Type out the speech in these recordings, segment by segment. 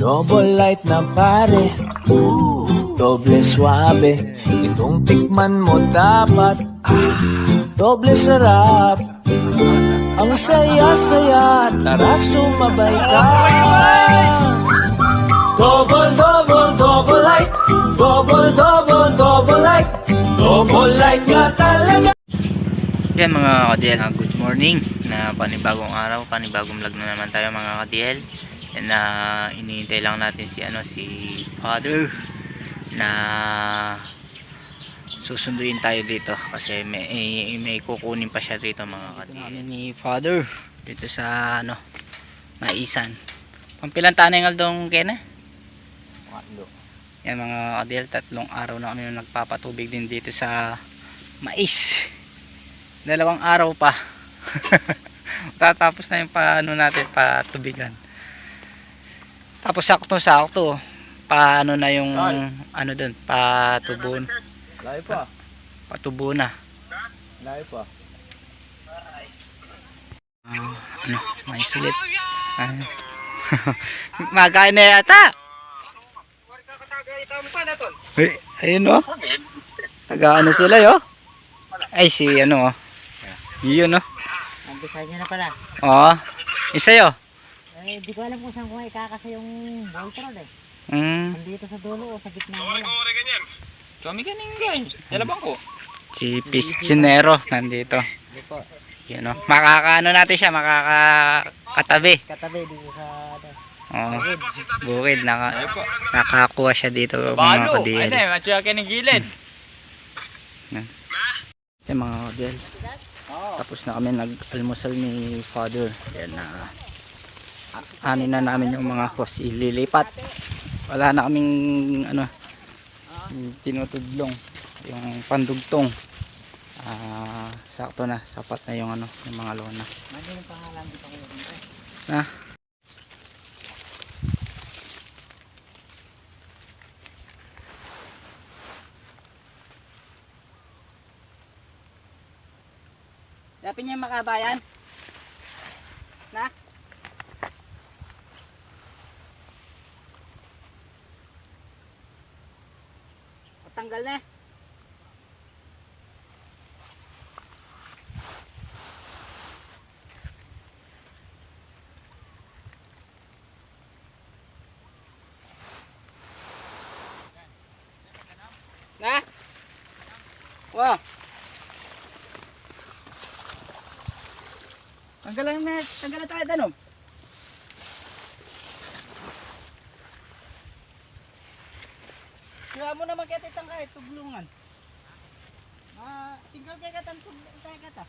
Double light na pare, doble suabe. Itong tikman mo dapat, doble sarap. Ang saya-saya, tara sumabay ka. Double, double, double light. Double, double, double light. Double light nga talaga. Yan mga ka-DL, good morning na panibagong araw, panibagong vlog na naman tayo mga ka-DL. Yan na iniintay lang natin si Father na susunduin tayo dito kasi may kukunin pa siya dito mga ka-DL. Ni Father dito sa Maisan. Pampilan tanengal dong Kena? Yan mga ka-DL, 3 araw na kami nagpapatubig din dito sa mais. 2 araw pa. Tatapos na yung natin patubigan. Tapos sakto paano na yung doon, patubon. Layo pa. Patubo na. Layo pa. May sulit. Magain na yata. Ayun o. Nag-ano sila yo. Ay si yun o. Nandisa nyo na pala. Oo. Isa yo. Eh, di ko alam kung saan ko ikakasa yung Voltron eh. Nandito sa dulo o sa gitna mo lang. Kami ganing guys. Dalabang ko. Si Piscinero nandito. Di po. Yun o. Makakaano natin siya, makakatabi. Katabi dito sa Oo. Bukid. Nakakuha siya dito mga ka-DL. Ay, matya ka ng gilid. Yan mga ka-DL. Tapos na kami nag-almusal ni Father. Yan na. Anin na namin yung mga hose ililipat. Wala na kaming tinutudlong. Yung pandugtong. Sakto na. Sapat na yung yung mga lona. Ano yung pangalan dito ko yun? Na. Dapat niya makabayan? Na? O tanggal na? Na? Wow! Tanggalan tayo tanong. Kaya mo naman kaya itang kahit tuglungan. Tinggal kaya katang tuglungan kaya kata.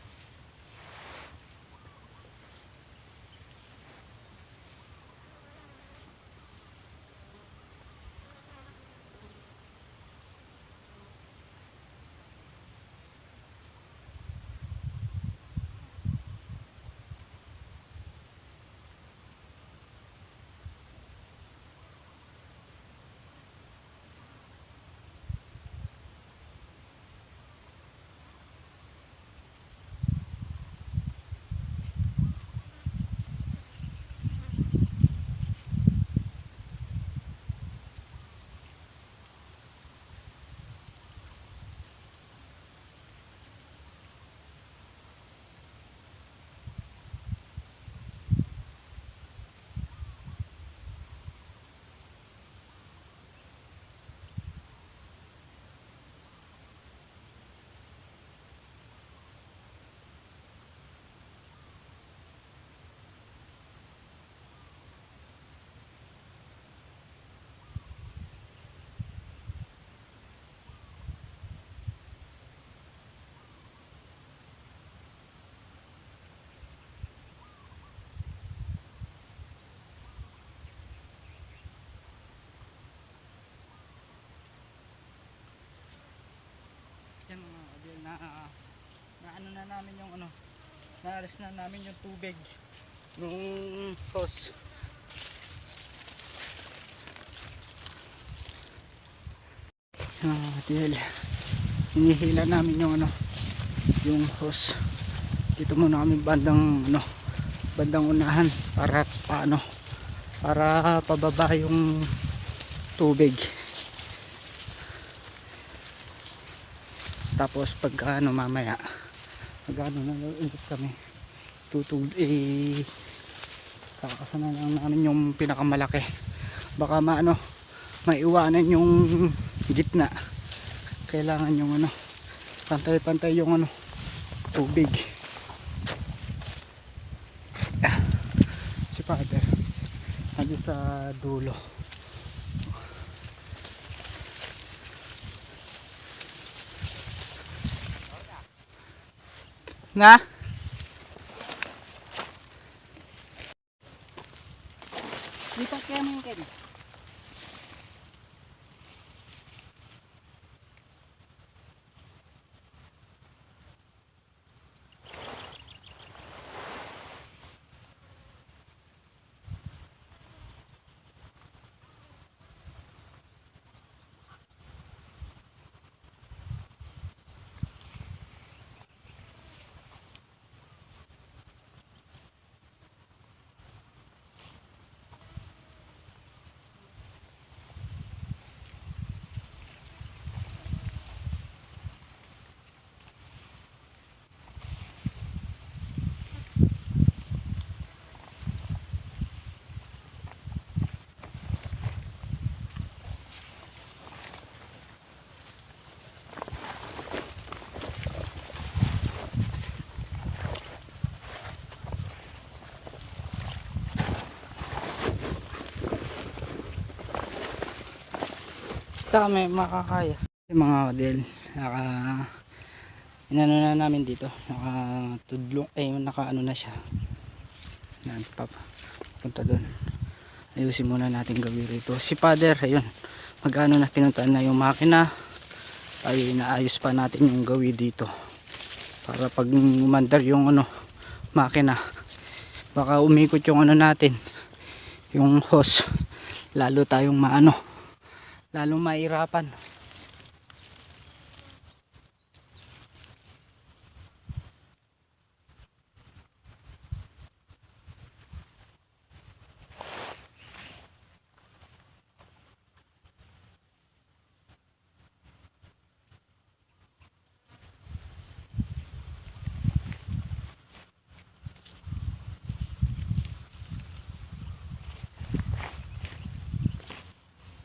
Yan mga ka-DL, na ano na namin yung naalis na namin yung tubig nung hose. ka-DL, hinihila namin yung hose. Dito muna kami bandang unahan para para pababa yung tubig. Tapos pag ano mamaya pag ano na ulit kami kakasana lang namin yung pinakamalaki, baka maiwanan yung gitna. Kailangan yung pantay-pantay yung tubig. Si Father nandun sa dulo. Na? Lipat kaya mo yung Ken. May makakaya yung mga kadel. Inano na namin dito, nakatudlong nakaano na siya. Yan, punta doon. Ayusin muna natin gawin rito. Si Father ayun, magano na pinuntaan na yung makina, ay naayos pa natin yung gawin dito para pag umandar yung makina, baka umikot yung natin, yung hose, lalo tayong lalong mahirapan.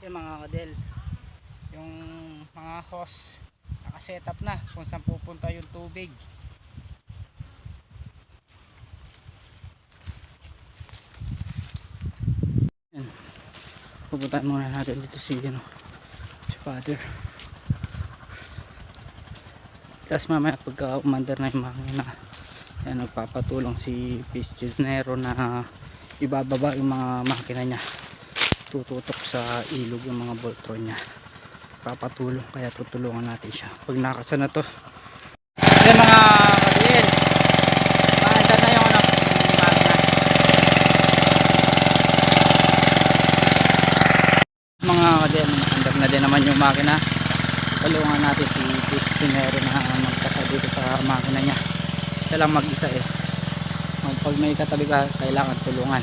Yung mga kadel, yung mga hose nakasetup na kung saan pupunta yung tubig. Yan. Pupuntahan muna natin dito si Father. Tapos mamaya pagka umandar na yung makina, yan, nagpapatulong si piscinero na ibababa yung mga makina niya, tututok sa ilog yung mga boltron niya, papatulong, kaya tutulungan natin siya pag nakasa na to. Yan mga kadil, paandar na yung makina. Mga kadil, paandar na din naman yung makina. Tulungan natin si piscinero na magkasa dito sa makina niya. Siya lang mag-isa pag may katabi ka, kailangan tulungan.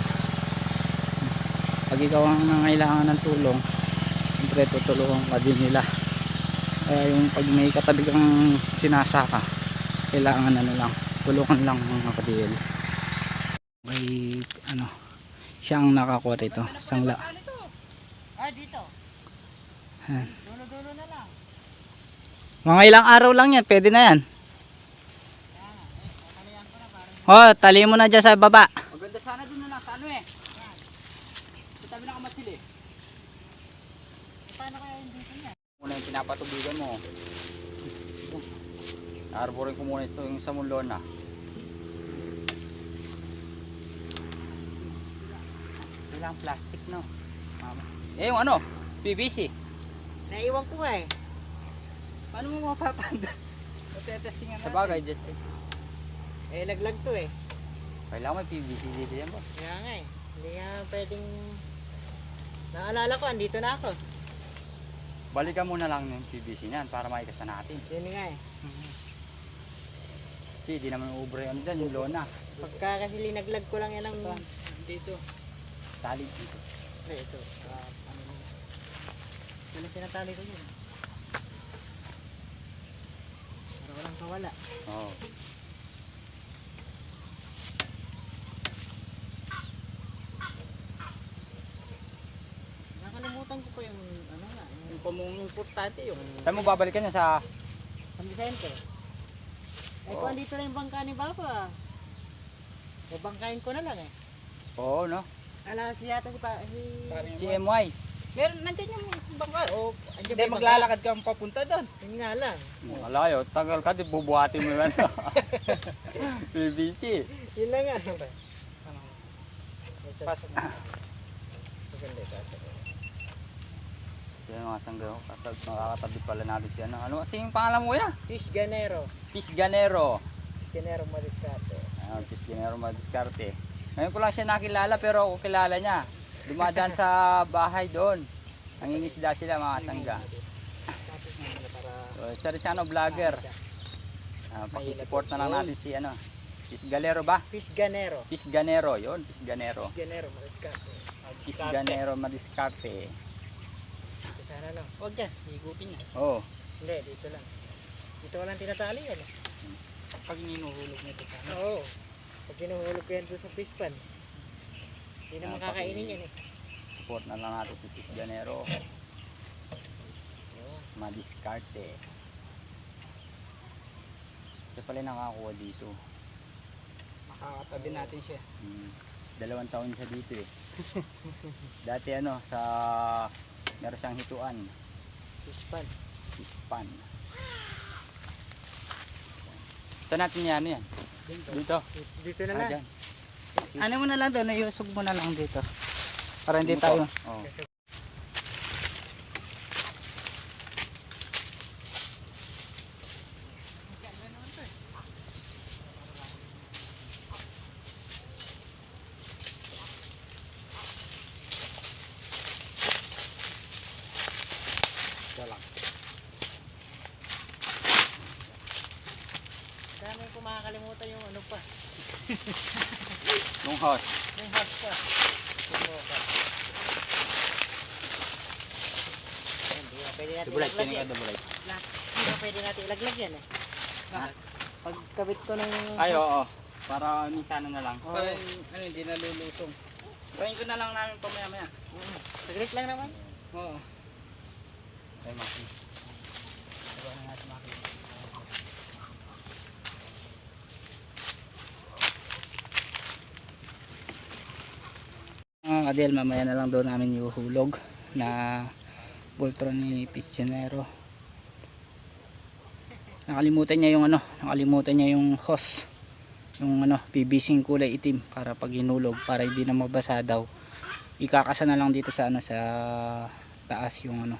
Pag ikaw ang nangailangan ng tulong, siyempre tutulungan ka din nila. Kaya yung pag may katabi kang sinasaka, kailangan lang, tulungan lang mga kadil. May siya ang nakakuha rito, sangla. Dito. Dulo-dulo na lang. Mga ilang araw lang yan, pwede na yan. Tali mo na dyan sa baba. Maganda sana dun na sa tabi ng kamatili. Paano kaya yung dito niya? Muna yung pinapatubigan mo. Arborin ko muna ito yung sa mulon na. Ilang plastic, no? Yung PVC. Naiwan ko Paano mo mapapanda? Testingan natin. Sa bagay, just laglag to kailangan may PVC dito yan, boss. Kaya nga hindi nga pwedeng. Naalala ko, andito na ako. Balikan muna lang yung PVC niyan para maikasa natin. Yun nga Kasi di naman ubre dyan, yung lona. Pagka kasi linaglag ko lang yan ng dito. Tali dito. Hindi, ito. Ano yun? Yan ang tinatali ko yun. Para walang kawala. Oo. Nakalimutan ko pa yung ano nga. Yung pamong importante yung... Saan mo babalikan yan sa... San Vicente. Eh Oo. kung andito na yung bangka ni Papa. Babangkain ko na lang eh. Oo, no? Ala siya yata Si MY. Meron nandiyan yung bangka. O, andyan Hindi, maglalakad kang papunta doon. Yun nga lang. Malayo, tagal ka, di bubuhatin mo yan. BBC. Yun lang nga. Pasok mo. Siya mga sanggaw, makakatabi pala natin siya. Ano kasi yung pangalan mo yan? Fish Ganero. Pisganero. Fish Ganero Maliscate. Pisganero Madiskarte. Ngayon ko lang siya nakilala pero ako kilala niya. Dumadaan sa bahay doon. Nangingisda sila mga sangga. So, siya rin siya vlogger. Pakisupport na lang natin si ano. Pisgalero ba? Fish Ganero. Pisganero, yun. Pisganero. Fish Ganero Maliscate. Pisganero Madiskarte. Ito sana lang. Huwag dyan. Higupin na. Oo. Hindi, dito lang. Dito walang tinatali yan eh. Pag ninuhulog nito sana. Oo. Pag kinuhulog ko yan doon sa fish pan. Hindi na makakainin yan eh. Support na lang natin si Pisganero. Madiskarte. Siya pala nakakuha dito. Makakatabi natin siya. 2 taon siya dito eh. Dati ano, sa meron siyang hituan. Fish pan. Fish pan. Saan natin yan yan? Dito. Dito na lang. Dyan. Ano mo na lang doon, iusog mo na lang dito. Para hindi tayo. Oh. Dami ko makakalimutan yung ano pa. Long house. Yung hubs pa. Hindi na pwede natin Double light, ilaglag kaya yan. ka double light. Hindi na pwede natin ilaglag yan eh. Pagkabit ko ng... Ay, oo. Para minsan na lang. Oh, Ano, hindi nalulusong. Gawin ko na lang namin pamaya-maya. saglit lang naman. Oo. Ay, Maki. Diba na natin, Maki? Mga kadel, mamaya na lang doon namin iuhulog na Voltron ni Pisganero. Nakalimutan niya yung ano, nakalimutan niya yung hose. Yung ano, PVC kulay itim para pag hinulog, para hindi na mabasa daw. Ikakasa na lang dito sa ano, sa taas yung ano,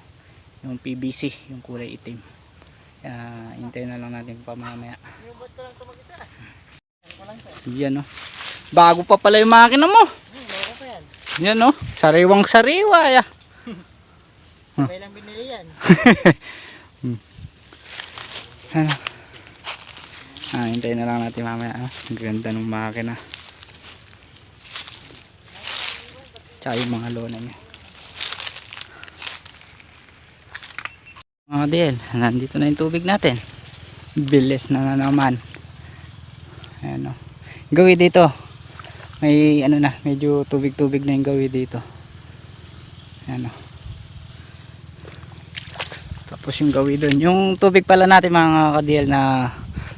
yung PVC, yung kulay itim. Hintayin na lang natin pa mamaya. Yung bot ko lang ito mag-isa. Ano ko lang ito. Yan oh. Bago pa pala yung makina mo. Loko pa yan. Yan oh. Sariwang sariwa ya. Sabay lang binili yan. Hintayin na lang natin mamaya. Ang ganda ng makina. Tsaka yung mga lona niya. Mga kadel, nandito na yung tubig natin. Bilis na naman. Ayan o. Gawi dito. May ano na, medyo tubig-tubig na yung gawi dito. Ayan o. Tapos yung gawi doon. Yung tubig pala natin mga kadel na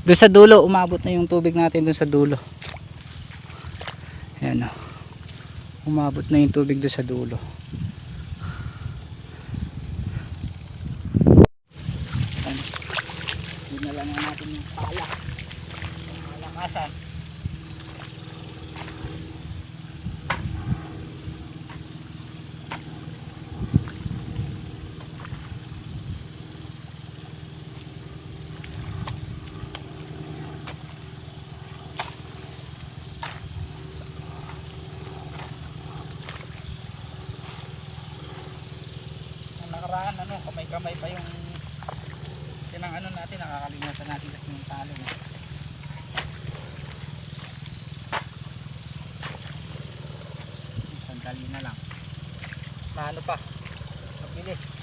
doon sa dulo, umabot na yung tubig natin doon sa dulo. Ayan o. Umabot na yung tubig doon sa dulo. Dinala na natin yung pala. Malakasan. Nakaraan ano, kamay-kamay pa yung kinang ano natin, nakakalimutan natin kasi yung talo eh. Dali na lang. Maano pa? Mabilis.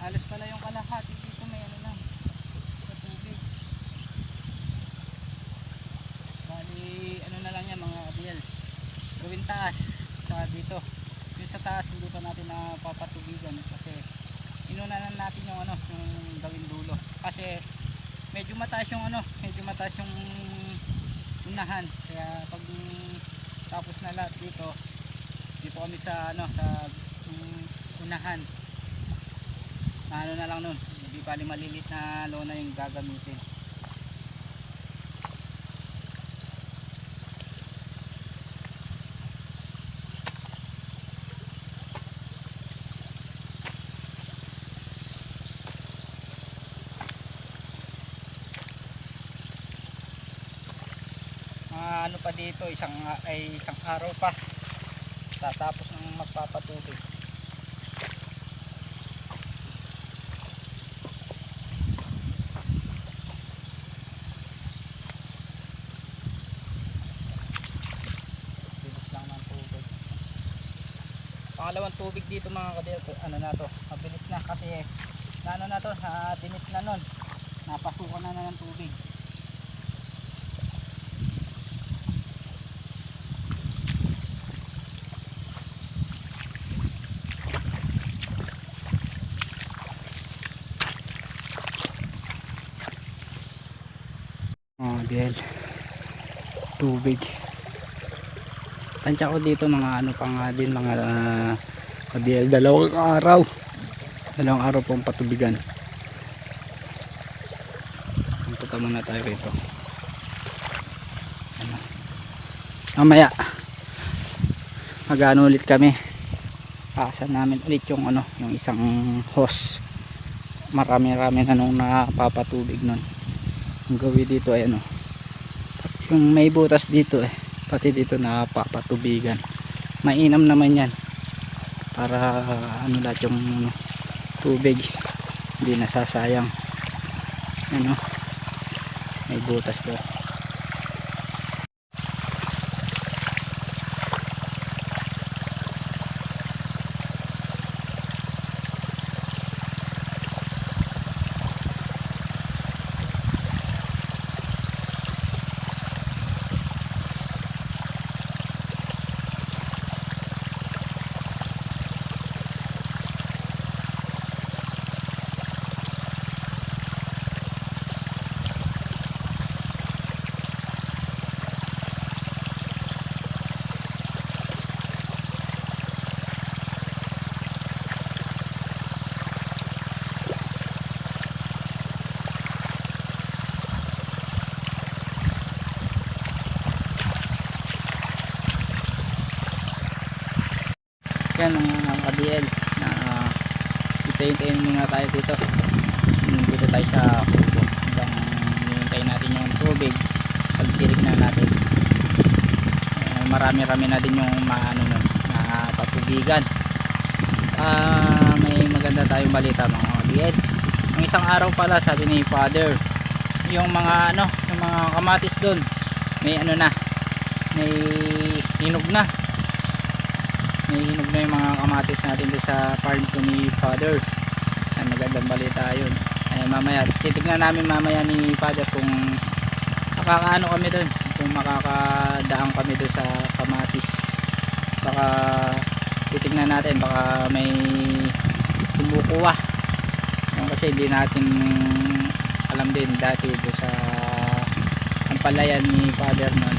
Halos pala yung kalahati dito may ano lang sa tubig. Bali ano na lang yan mga kabiel, gawin taas sa dito. Yung sa taas hindi pa natin na papatubigan kasi inuna na natin yung ano yung gawin dulo kasi medyo mataas yung ano, medyo mataas yung unahan, kaya pag tapos na lahat dito kami sa ano sa unahan. Ano na lang nun, hindi pali malilit na lona yung gagamitin. Ano pa dito, isang araw pa tatapos ng magpapatubig. Pangalawang tubig dito mga kadil, ano na to, mabilis na kasi ano na to, dinit na nun, napasukan na ng tubig. Kadil, tubig. Tansya ko dito mga ano pa nga din, mga kadil, dalawang araw pong patubigan. Punta muna tayo rito. Ano. Mamaya mag-ano ulit kami, paasan namin ulit yung ano, yung isang hose. Marami na nung napapatubig nun. Ang gawin dito ay ano, yung may butas dito pati dito napapatubigan. Mainam naman yan para ano lahat yung ano, tubig hindi nasasayang. Ano, may butas doon. Yan ang KBL na hintayin muna tayo dito. Dito tayo sa kubo hanggang hintayin natin yung tubig. Pagtirig na natin, marami na din yung maano nun, na patubigan. May maganda tayong balita mga KBL. Ang isang araw pala, sabi ni Father, yung mga ano, yung mga kamatis doon may ano na, may hinog na yung mga kamatis natin doon sa farm ko ni Father. Ay, magandang balita yun. Ay, mamaya titignan namin mamaya ni Father kung makakaano kami doon, kung makakadaan kami doon sa kamatis. Baka titignan natin, baka may kumukuha kasi hindi natin alam din dati doon sa ampalayan ni Father nun,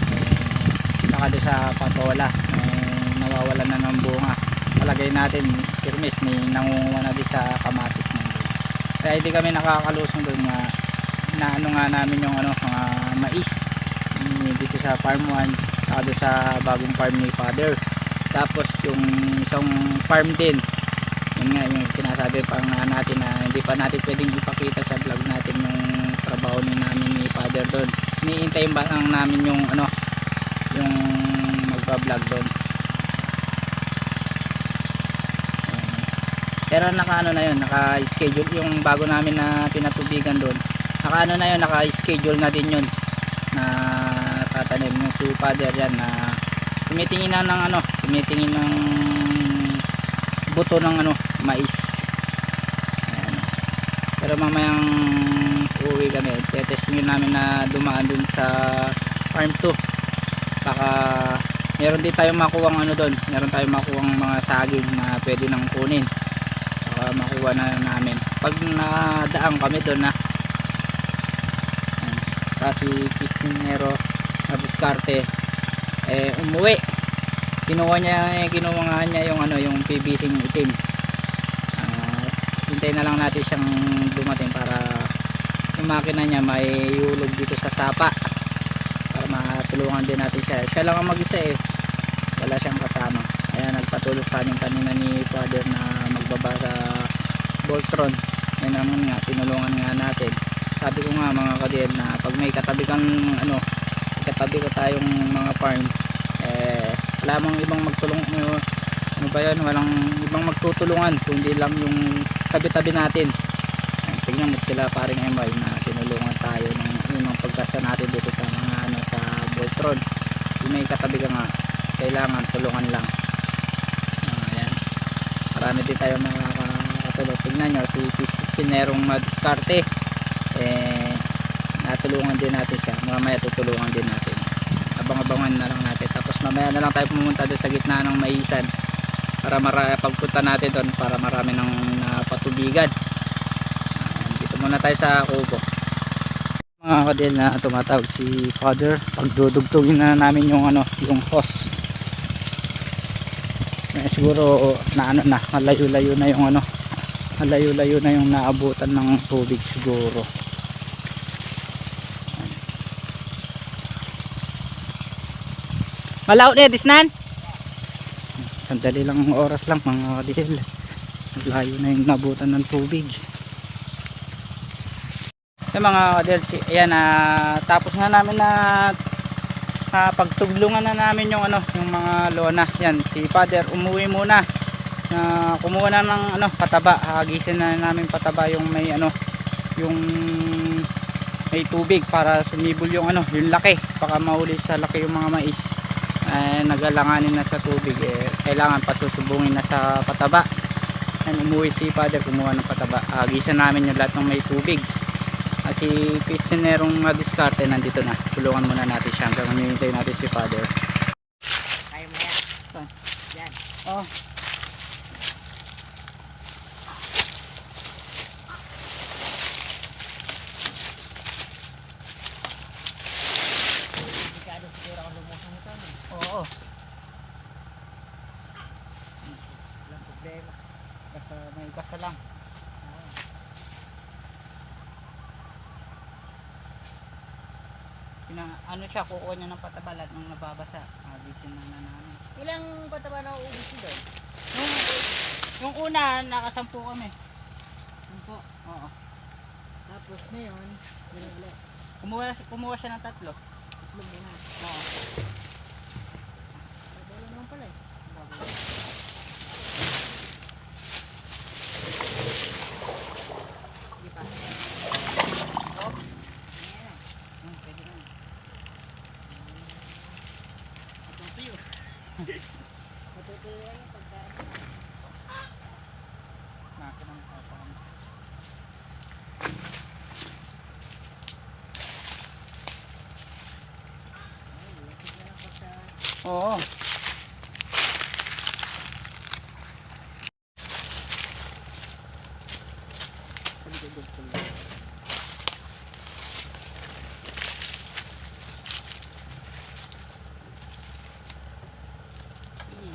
saka doon sa patola nawawalan na ng bunga. Palagay natin Kirmes may nangunguha na din sa kamatis nandun. Kaya hindi kami nakakalusong doon na na ano nga namin yung ano, mga mais dito sa farm 1 saka doon sa bagong farm ni Father. Tapos yung isang farm din, yun nga yung sinasabi pa nga natin na hindi pa natin pwedeng ipakita sa vlog natin yung trabaho namin ni Father doon. Iniintayin ba lang namin yung ano, yung magpa-vlog doon. Pero naka-ano na yun, naka-schedule yung bago namin na pinatubigan doon. Naka-ano na yun, naka-schedule na din yun na tatanim yung si Father yan na tumitingin na ng ano, tumitingin ng buto ng ano, mais. Ayan. Pero mamayang uuwi kami, tetestingin namin na dumaan dun sa farm 2. Baka meron din tayong makuwang ano doon, meron tayong makuwang mga saging na pwede nang kunin. Baka makuha na namin pag nadaan kami doon na. Kasi Kitsinero na diskarte umuwi, kinuha nga niya yung ano, yung PVC ng itim. Hintayin na lang natin siyang dumating para yung makina niya may hulog dito sa sapa para matulungan din natin siya. Siya lang ang mag-isa wala siyang kasama. Kaya nagpatulog sa amin kanina ni Father na magbaba sa Voltron. Yan naman nga, tinulungan nga natin. Sabi ko nga mga ka-DL na pag may katabi kang ano, katabi ko tayong mga farm, wala mong ibang magtulong, ano ba yun, walang ibang magtutulungan kundi lang yung tabi-tabi natin. Tignan mo sila paring MY na tinulungan tayo ng unang pagkasa natin dito sa mga ano, sa Voltron. Kung may katabi ka nga, kailangan tulungan lang. Ayan, marami din tayo makakatulong. Tignan nyo si Pinerong madiskarte, natulungan din natin siya. Mamaya tutulungan din natin, abang-abangan na lang natin. Tapos mamaya na lang tayo pumunta doon sa gitna ng maisan para pagpunta natin doon para marami ng napatubigan. Dito muna tayo sa kubo. Mga ka-DL na tumatawag si Father, pagdudugtugin na namin yung ano, yung hose. Siguro na ano na, malayo-layo na yung ano, malayo-layo na yung naabutan ng tubig siguro. Malaw na disnan. Sandali lang ang oras lang mga ka-DL. Layo na yung nabutan ng tubig. Yung mga ka-DL, ayan, tapos na namin na pagtuglungan na namin yung ano, yung mga lona. Yan, si Father umuwi muna. Kumuha na ng ano, pataba. Hagisin na namin pataba yung may ano, yung may tubig para sumibol yung ano, yung laki. Baka mahuli sa laki yung mga mais. Nagalanganin na sa tubig, kailangan pasusubungin na sa pataba. Umuwi si Father, kumuha ng pataba. Hagisan namin yung lahat ng may tubig. Si Kitchinerong madiskarte nandito na. Tulungan muna natin siya hanggang hinihintay natin si Father. Kaya mo yan. Yan. Oh. Delikado siguro ako lumusong ito. Oo. Walang problema. Basta may kasa lang. Ano siya, kukuha niya ng patabalat nung nababasa. Habisin na namin. Ilang pataba na uubos ko doon? Yung una, nakasampu kami. Sampo. Oo. Tapos ngayon, yun ulit. Kumuha siya ng 3. Itlog na. Oo. Wala naman pala eh. Sige pa. Oops. Pwede na. Matutuyo. Matutuyo yung pagkaan. Nakinang kapang. Oo.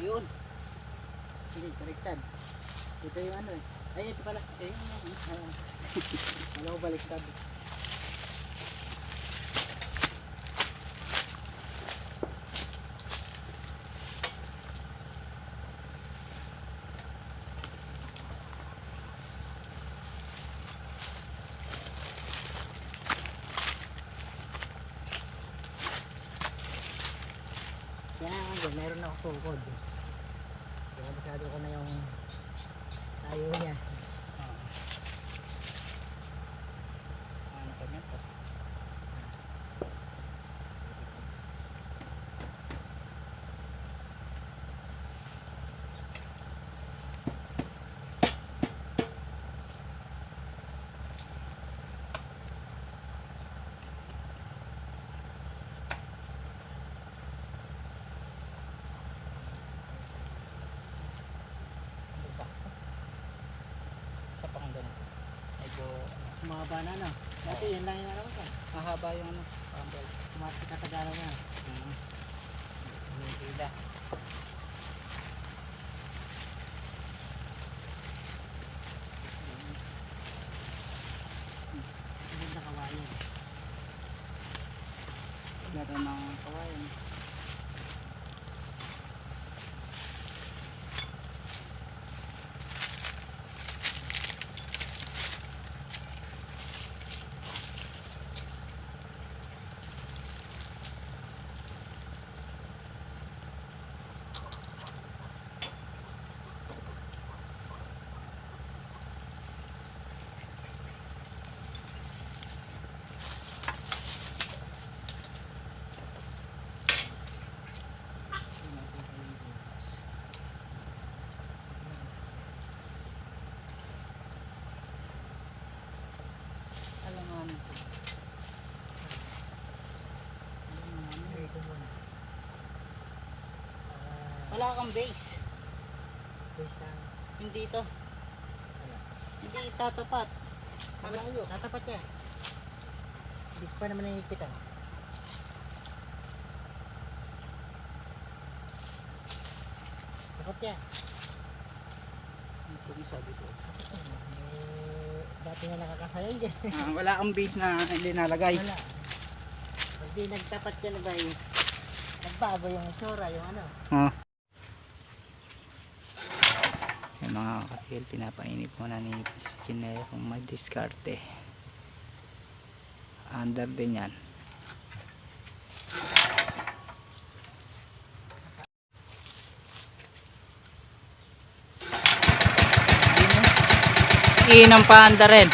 Yun. Hindi, baliktad. Ito yung ano eh. Ay, ito pala. Ito yung ano. Alam ko baliktad. Kaya nga, meron ako tukod. Kaya masyado ko na yung tayo niya. Ano pa niya to? Isa pang ganito. Medyo Sumaba na no. Dati yan lang yung alam ko. mahaba yung ano. Parang belt. Tumatik katagalan na. Yung pila. Hindi na kawayan. Gata ng kawayan. Alangan ito. Wala kang base. Base lang. Hindi ito. Hindi tatapat. Malayo. Tatapat niya. Hindi ko pa naman naiipitan. Tapat niya. Ito yung sabi ko. Dati nga nakakasayang dyan. Wala kang base na hindi nalagay. Wala. Pag di nagtapat yan ba eh, nagbago yung itsura, yung ano. Oh. Yung mga katil, pinapainip muna ni Piscine kung mag-diskarte. Under din yan. Inang pa under rin.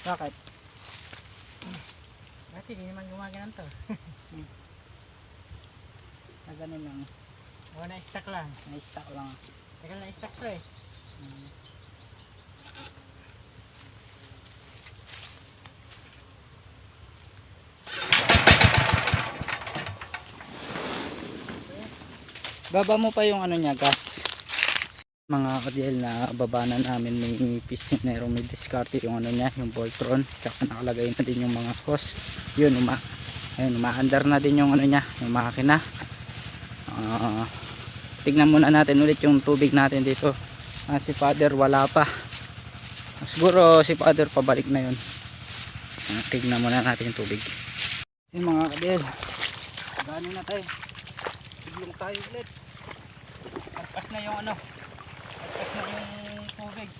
Bakit? Dati hindi naman gumagano to. Na ganun lang. O na-stack lang. Na-stock lang. Tagal na-stack to eh. Baba mo pa yung ano niya, gas. Mga kadiel na baba na namin ni Piscinero, may diskarte yung ano niya, yung Voltron. Tsaka nakalagay na din yung mga hose. Yun, umaandar na din yung ano niya, yung makina. Tignan muna natin ulit yung tubig natin dito. Si Father wala pa. Siguro si Father pabalik na yun. Tignan muna natin yung tubig. Yung mga kadiel, gano'n na tayo. Siglong tayo ulit. Agpas na yung ano, agpas na yung tubig.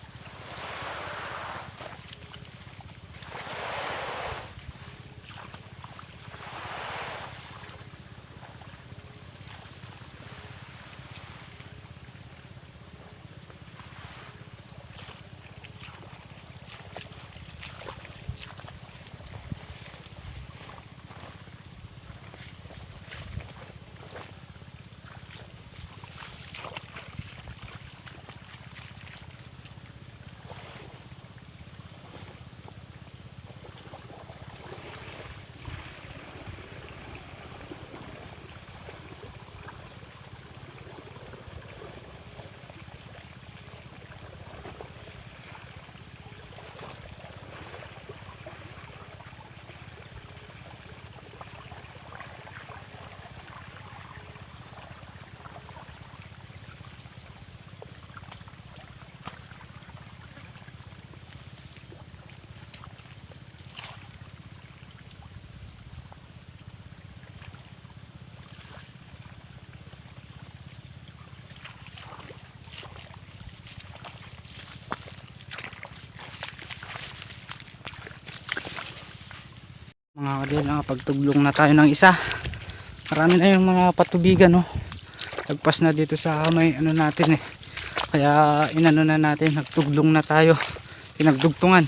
Mga kadel, nakapagtuglong na tayo ng isa. Marami na yung mga patubigan, no. Lagpas na dito sa may ano natin eh. Kaya inano na natin, nagtuglong na tayo. Pinagdugtungan.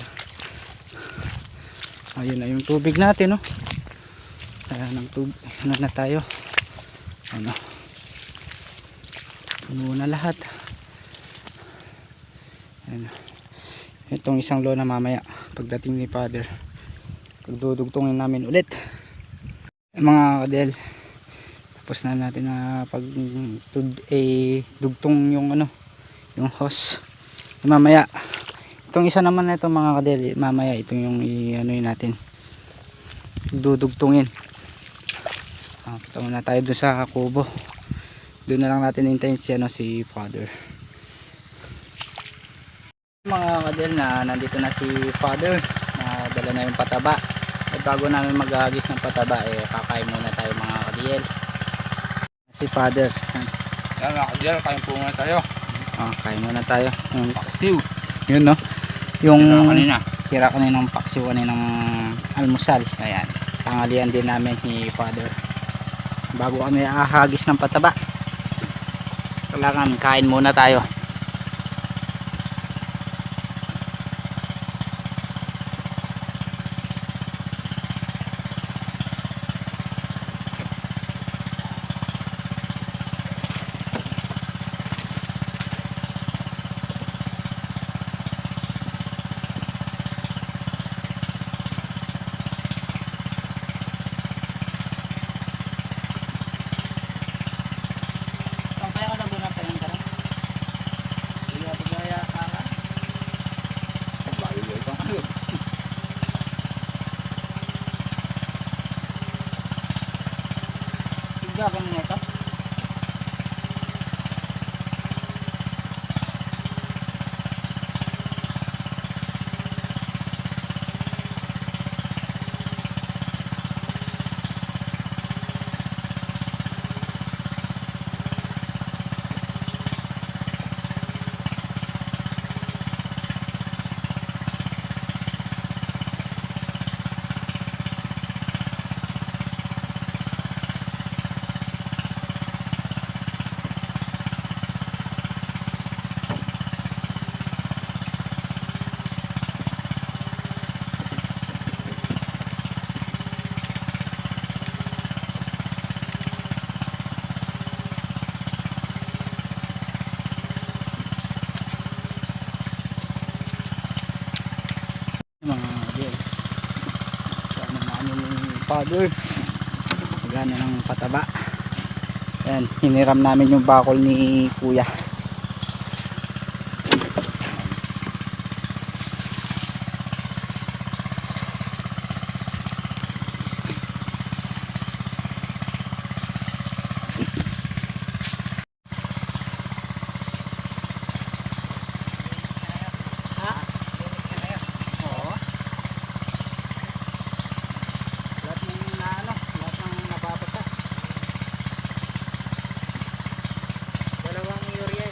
Ayun na yung tubig natin, no. Kaya ano na tayo. Ano. Puno na lahat. Ayan. Itong isang lona mamaya pagdating ni Father. Pagdudugtungin namin ulit. Mga kadel, tapos na natin na dugtong yung ano, yung hose. Mamaya itong isa naman na ito mga kadel, mamaya itong yung ano natin dudugtungin. Punta muna tayo doon sa kubo. Doon na lang natin hintayin si ano, si Father. Mga kadel, na nandito na si Father, na dala na yung pataba. At bago namin maghahagis ng pataba, kakain muna tayo mga kadel. Si Father. Yan mga kadel, kain po muna tayo. Kain muna tayo. Yung Paksiw. yun, no, yung Tira kanina. kaninang paksiw, kaninang almusal. Ayan, tanghalian din namin ni Father bago kami ahagis ng pataba. Kailangan kain muna tayo. Gagawin nito. Mga deal. Sana namin yung Father. Magana ng pataba. Ayan, hiniram namin yung bakol ni Kuya. Dalawang urea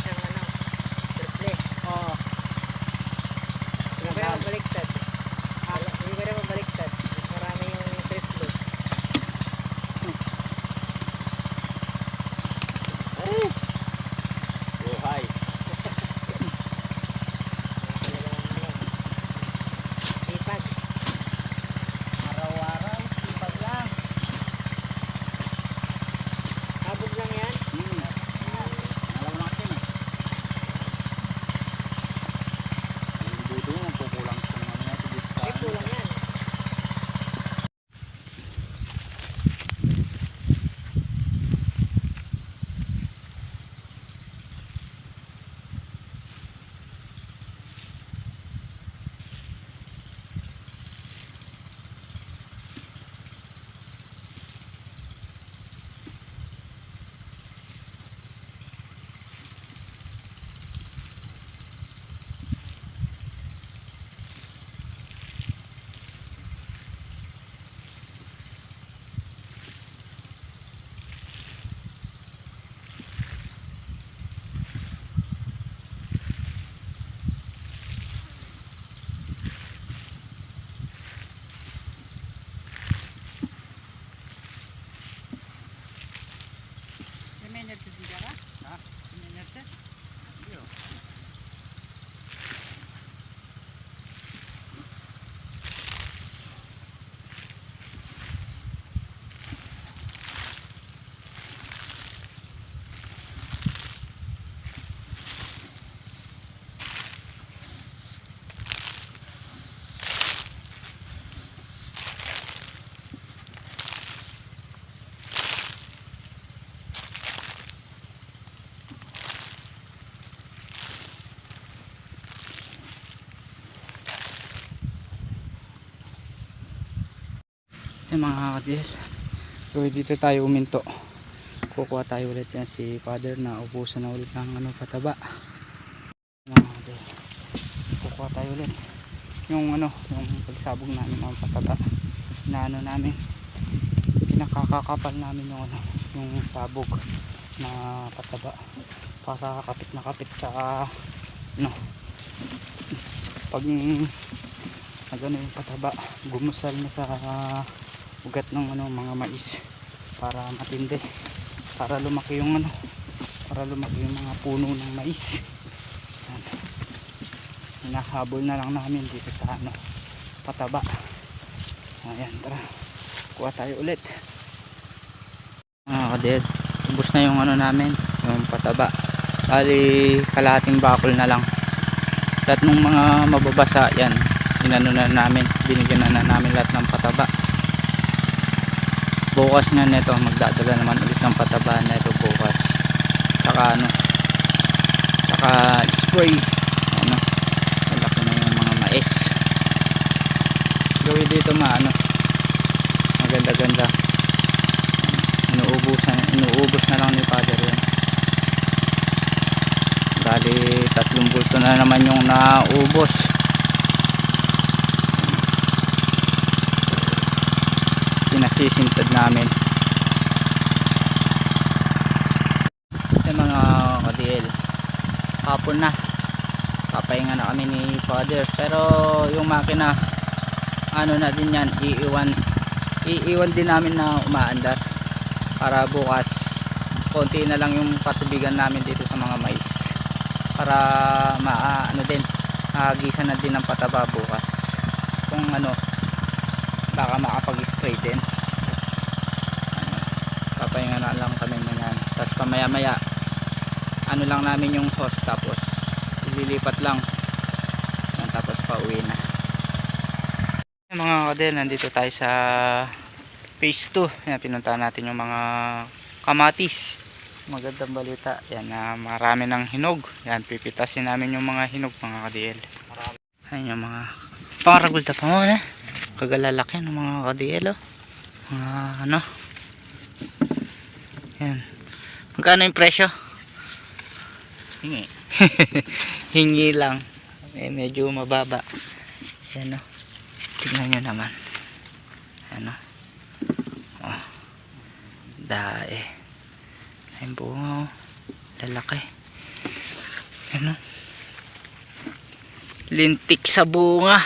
Ay mga kadil, so dito tayo uminto. Kukuha tayo ulit yan si Father na ubusan na ulit ng pataba. Mga kadil, kukuha tayo ulit yung yung pagsabog namin ng pataba na namin, pinakakakapal namin yung sabog na pataba para kapit na kapit sa pag yung pataba gumusal na sa ugat ng mga mais para matindi, para lumaki yung mga puno ng mais. Hinahabol na lang namin dito sa pataba. Ayan, tara kuha tayo ulit mga kadil. Ubos na yung namin, yung pataba, bali kalahating bakol na lang. Lahat ng mga mababasa yan na namin, binigyan na namin lahat ng pataba. Bukas nga nito magdadala naman ulit ng pataba na ito bukas, saka saka spray malaki na yung mga mais. Gawin dito maganda-ganda, inuubos na lang ni Father yan. Bali 3 bulto na naman yung naubos. Pinasisintad namin yung mga kadil. Hapon na, papahinga na kami ni Father, pero yung makina na din yan, iiwan din namin na umaandar para bukas konti na lang yung patubigan namin dito sa mga mais para din gisa na din ng pataba bukas kung baka makapag-spray din. Papahinga na lang kami ngayon, tapos pamaya maya lang namin yung hose, tapos ililipat lang yan, tapos pauwi na. Mga kadil, nandito tayo sa phase 2. Yan, pinuntahan natin yung mga kamatis. Magandang balita yan na marami ng hinog. Yan, pipitasin namin yung mga hinog mga kadil. Ayan yung mga pangaragulta pa mo kagalalaki ng mga kadil, mga yan. Magkano yung presyo? Hingi. Hingi lang, medyo mababa yan tignan nyo naman dae ay bunga lalaki lintik sa bunga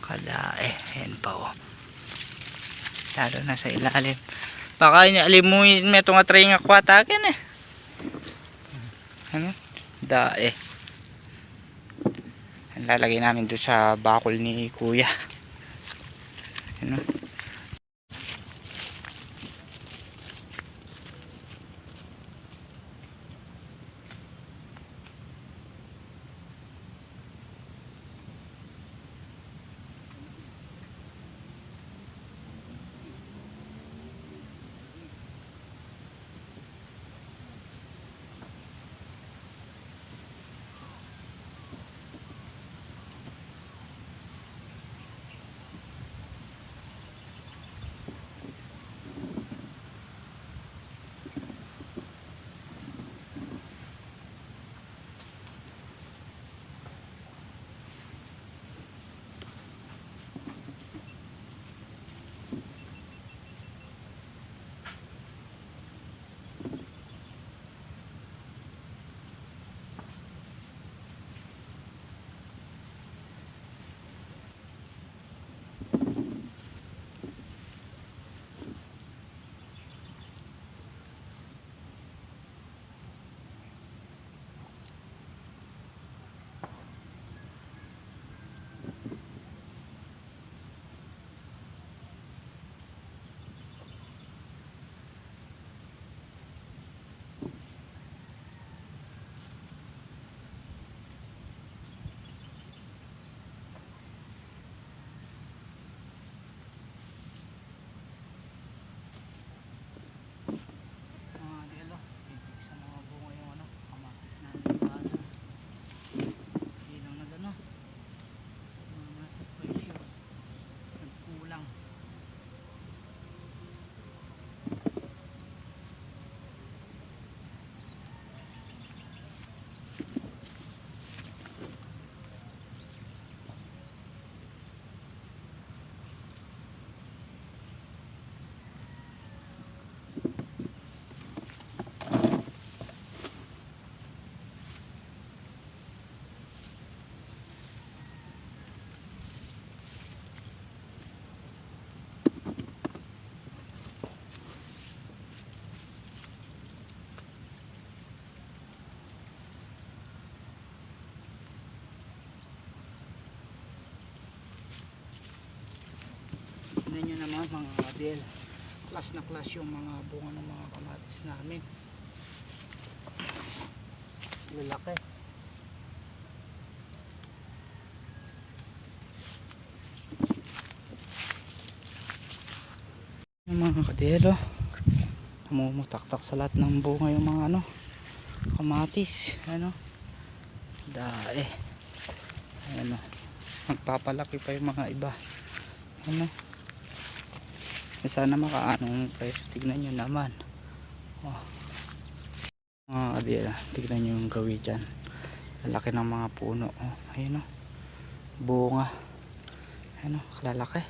kadae. Ayan pa lalo na sa ilalim, baka alimuin mo itong atray nga kwatakin dae. Lalagay namin doon sa bakol ni kuya. tingnan nyo naman mga kadel, class na class yung mga bunga ng mga kamatis namin. Lalaki. Yung mga kadelo, namumutaktak sa lahat ng bunga yung mga ano, kamatis. Ano, dae. Ano, magpapalaki pa yung mga iba. Ano, sana makaanong presyo. Tignan nyo naman. Oh. Mga kadelo, tignan nyo yung gawi dyan. Lalaki ng mga puno. Oh, ayun o, bunga. Ano, kalalaki.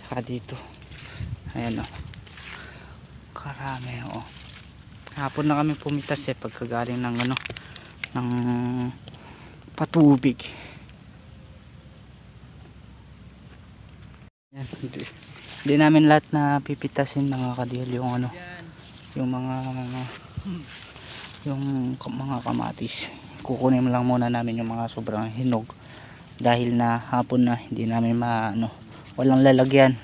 Saka dito, ayan o, karami o. Hapon na kami pumitas pagkagaling ng ano, ng patubig. Yan, hindi namin lahat na pipitasin mga kadil, yung ano, yung mga kamatis. Kukunin lang muna namin yung mga sobrang hinog dahil na hapon na, hindi namin walang lalagyan.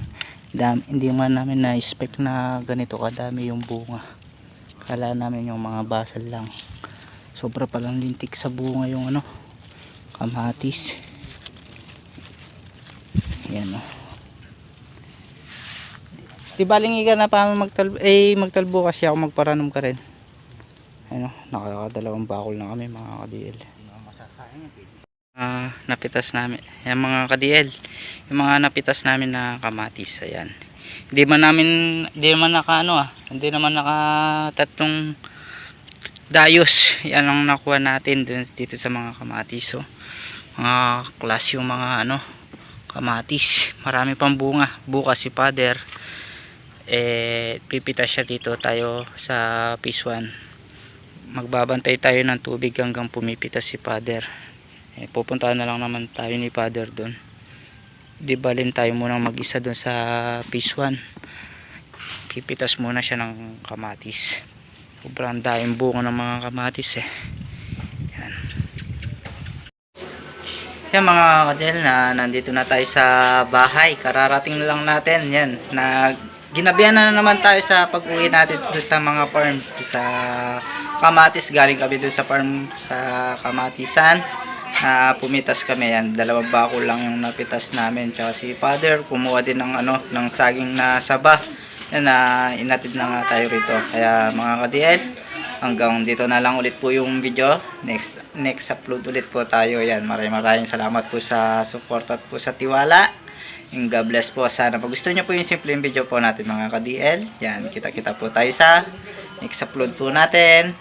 Hindi man namin na-expect na ganito kadami yung bunga. Kala namin yung mga basal lang. Sobra palang lintik sa bunga yung ano, kamatis. Yan o. Di balingi ka na pa magtalbo kasi ako magparanom ka rin. Ano, nakakadalawang bakol na kami mga ka-DL. Napitas namin yung mga ka-DL, yung mga napitas namin na kamatis. Ayan, hindi naman naka tatlong dayos. Yan ang nakuha natin dito sa mga kamatis. So, mga class yung mga ano, kamatis. Marami pang bunga. Bukas si Father pipitas siya dito tayo sa phase 1. Magbabantay tayo ng tubig hanggang pumipitas si Father. Pupuntahan na lang naman tayo ni Father doon. Di balin tayo muna mag-isa doon sa phase 1. Pipitas muna siya ng kamatis. Sobrang daing bunga ng mga kamatis Yan. Yan mga kadel, na nandito na tayo sa bahay. Kararating na lang natin. Yan, ginabihan na naman tayo sa pag-uwi natin doon sa mga farm sa kamatis. Galing kami doon sa farm sa kamatisan. Pumitas kami. Yan, 2 bakul lang yung napitas namin. Tsaka si Father kumuha din ng ng saging na saba. Yan, inatid na nga tayo rito. Kaya mga ka-DL, hanggang dito na lang ulit po yung video. Next upload ulit po tayo. Yan, maraming salamat po sa support at po sa tiwala. And God bless po. Sana pag gusto nyo po yung simpleng video po natin mga ka-DL. Yan, kita-kita po tayo sa next upload po natin.